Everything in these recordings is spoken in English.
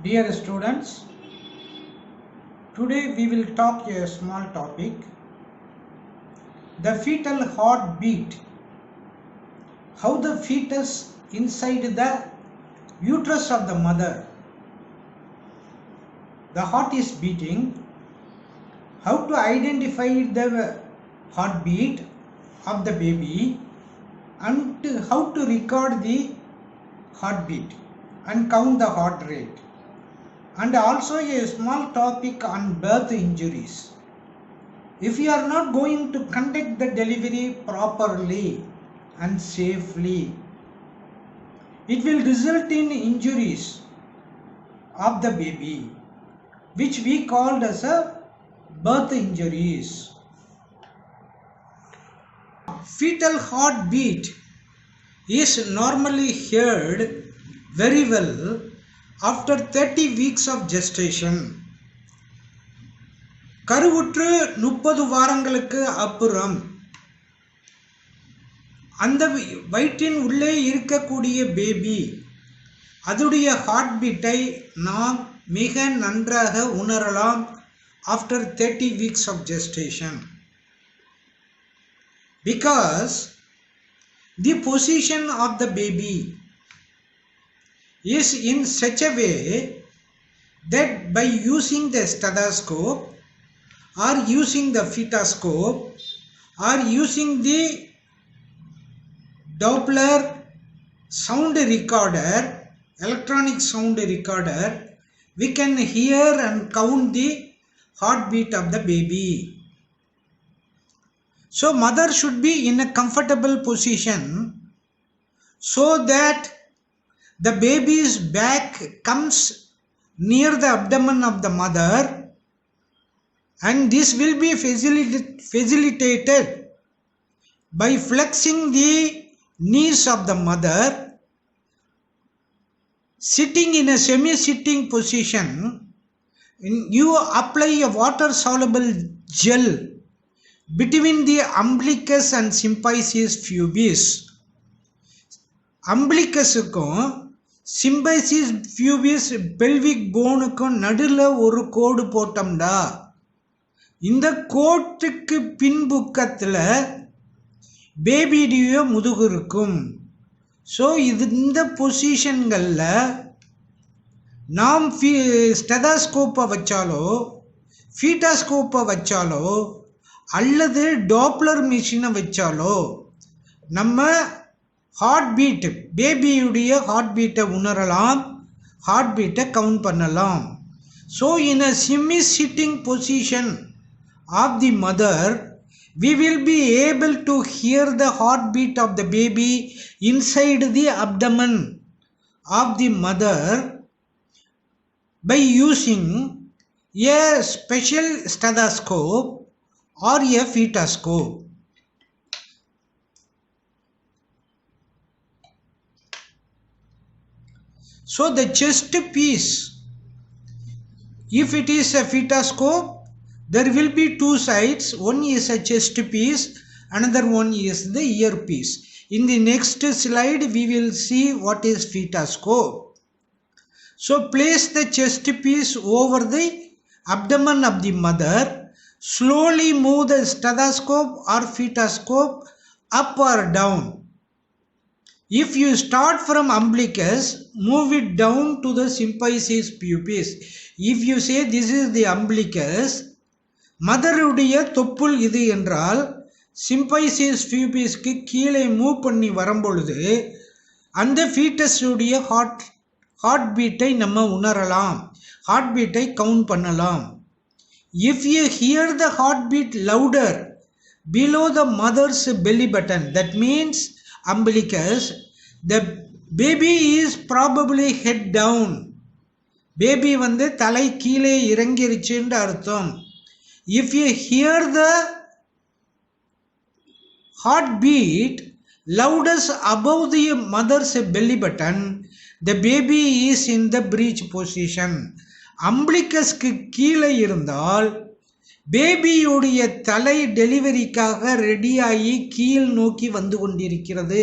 Dear students, today we will talk a small topic, the fetal heartbeat, how the fetus inside the uterus of the mother, the heart is beating, how to identify the heartbeat of the baby and how to record the heartbeat and count the heart rate. And also a small topic on birth injuries. If you are not going to conduct the delivery properly and safely, it will result in injuries of the baby, which we called as a birth injuries. Fetal heartbeat is normally heard very well after 30 weeks of gestation. கருவுற்று 30 வாரங்களுக்கு அப்புறம் அந்த வயிற்றின் உள்ளே இருக்கக்கூடிய baby அதுடைய heart பீட்டை நாம் மிக நன்றாக உணரலாம் after 30 weeks of gestation, because the position of the baby is in such a way that by using the stethoscope or using the fetoscope or using the Doppler sound recorder, electronic sound recorder, we can hear and count the heartbeat of the baby. So mother should be in a comfortable position so that the baby's back comes near the abdomen of the mother, and this will be facilitated by flexing the knees of the mother, sitting in a semi-sitting position. You apply a water-soluble gel between the umbilicus and symphysis pubis. அம்பிளிக்கஸுக்கும் symphysis pubis pelvic போனுக்கும் நடுவில் ஒரு கோடு போட்டோம்டா, இந்த கோட்டுக்கு பின்புக்கத்தில் பேபியுடைய முதுகு இருக்கும். So இந்த பொசிஷன்களில் நாம் ஸ்டெதாஸ்கோப்பை வச்சாலோ ஃபீட்டாஸ்கோப்பை வச்சாலோ அல்லது டாப்ளர் மிஷினை வச்சாலோ நம்ம ஹார்ட் பீட் பேபியுடைய ஹார்ட் பீட்டை உணரலாம், ஹார்ட் பீட்டை கவுண்ட் பண்ணலாம். So in a semi sitting position of the mother we will be able to hear the heartbeat of the baby inside the abdomen of the mother by using a special stethoscope or a fetoscope. So the chest piece, if it is a fetoscope, there will be two sides. One is a chest piece, another one is the earpiece. In the next slide we will see what is fetoscope. So place the chest piece over the abdomen of the mother. Slowly move the stethoscope or fetoscope up or down. If you start from umbilicus, move it down to the symphysis pubis. If you say this is the umbilicus, மதருடைய தொப்புள் இது என்றால் symphysis பியூபிஸ்க்கு கீழே move பண்ணி வரும்பொழுது அந்த ஃபீட்டஸுடைய heart பீட்டை நம்ம உணரலாம், ஹார்ட் பீட்டை கவுண்ட் பண்ணலாம். If you hear the heart beat louder below the mother's belly button, that means umbilicus, the baby is probably head down. Baby தலை கீழே இறங்கிருச்சுன்னு அர்த்தம். If you hear the heartbeat loudest above the mother's belly button, the baby is in the breech position. umbilicusக்கு கீழே இருந்தால் பேபியுடைய தலை டெலிவரிக்காக ரெடியாகி கீழ் நோக்கி வந்து கொண்டிருக்கிறது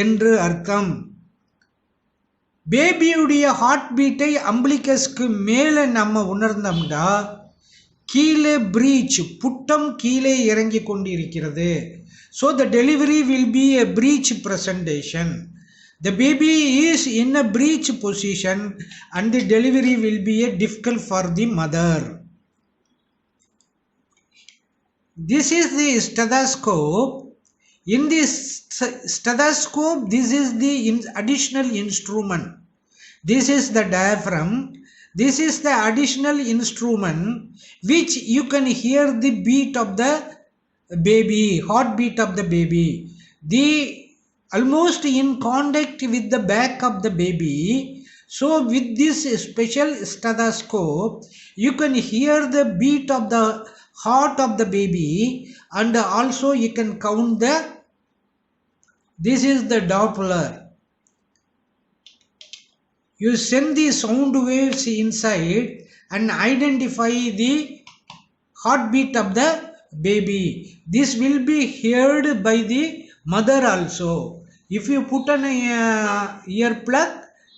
என்று அர்த்தம். பேபியுடைய ஹார்ட் பீட்டை அம்பிளிகஸ்க்கு மேலே நம்ம உணர்ந்தோம்னா கீழே பிரீச் புட்டம் கீழே இறங்கி கொண்டிருக்கிறது. So the delivery will be a breach presentation. The baby is in a breech position and the delivery will be a difficult for the mother. This is the stethoscope. In this stethoscope, this is the additional instrument. This is the diaphragm. This is the additional instrument which you can hear the beat of the baby, heartbeat of the baby. The almost in contact with the back of the baby. So with this special stethoscope, you can hear the beat of the heart of the baby, and also you can count this is the Doppler. You send the sound waves inside and identify the heartbeat of the baby. This will be heard by the mother also. If you put an ear plug,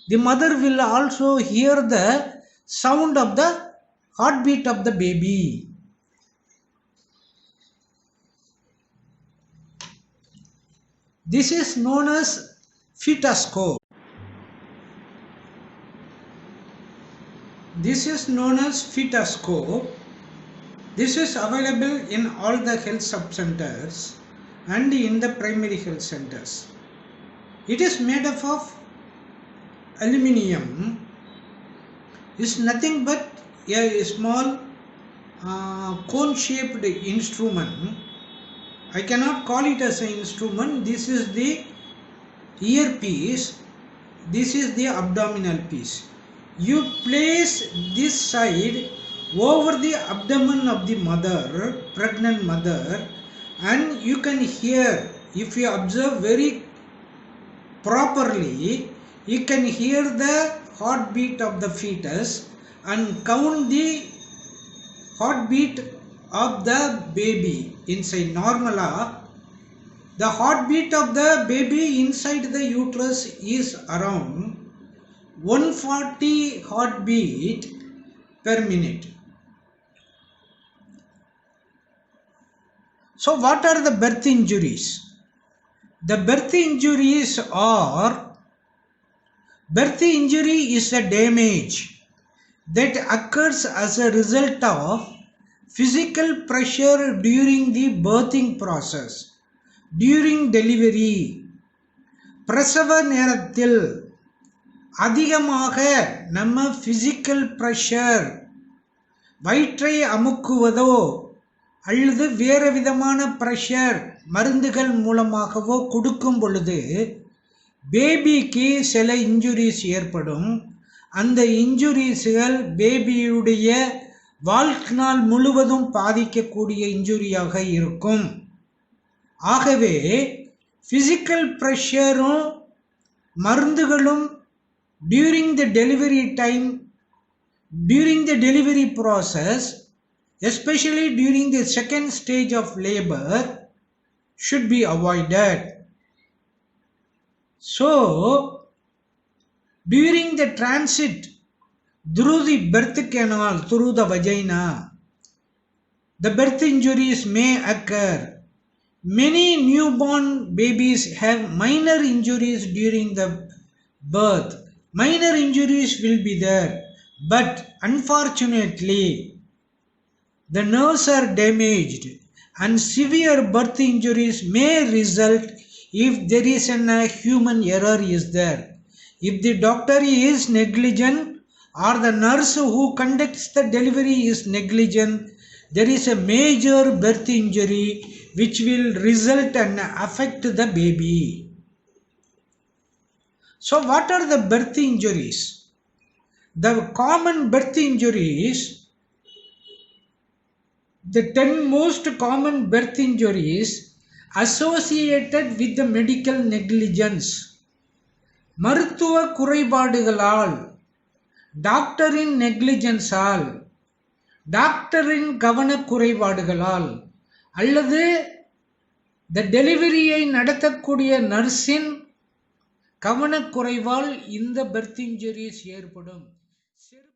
the mother will also hear the sound of the heartbeat of the baby. This is known as fetoscope. This is known as fetoscope. This is available in all the health sub-centers and in the primary health centers. It is made up of aluminium. It's nothing but a small cone-shaped instrument. I cannot call it as an instrument. This is the earpiece. This is the abdominal piece. You place this side over the abdomen of the mother, pregnant mother, and you can hear, if you observe very properly, you can hear the heartbeat of the fetus and count the heartbeat of the baby inside. Normally, the heartbeat of the baby inside the uterus is around 140 heartbeat per minute. So what are the birth injuries? The birth injuries are, birth injury is a damage that occurs as a result of physical pressure during the birthing process, during delivery. பிரசவ நேரத்தில் அதிகமாக நம்ம physical pressure, வயிற்றை அமுக்குவதோ அல்லது வேறு விதமான pressure மருந்துகள் மூலமாகவோ கொடுக்கும் பொழுது பேபிக்கு சில இன்ஜுரிஸ் ஏற்படும். அந்த இன்ஜுரிஸ்கள் பேபியுடைய வாழ்நாள் முழுவதும் பாதிக்கக்கூடிய இன்ஜுரியாக இருக்கும். ஆகவே ஃபிசிக்கல் ப்ரெஷரும் மருந்துகளும் during the delivery time, during the delivery process, especially during the second stage of labor, should be avoided. So during the transit through the birth canal, through the vagina, the birth injuries may occur. Many newborn babies have minor injuries during the birth. Minor injuries will be there, but unfortunately the nerves are damaged and severe birth injuries may result if there is a human error is there. If the doctor is negligent or the nurse who conducts the delivery is negligent, there is a major birth injury which will result and affect the baby. So what are the birth injuries? The common birth injuries, the 10 most common birth injuries associated with the medical negligence. மருத்துவ குறைபாடுகளால், டாக்டரின் நெக்லிஜென்ஸால், டாக்டரின் கவனக்குறைபாடுகளால் அல்லது the டெலிவரியை நடத்தக்கூடிய நர்ஸின் கவனக்குறைவால் இந்த birth injuries ஏற்படும்.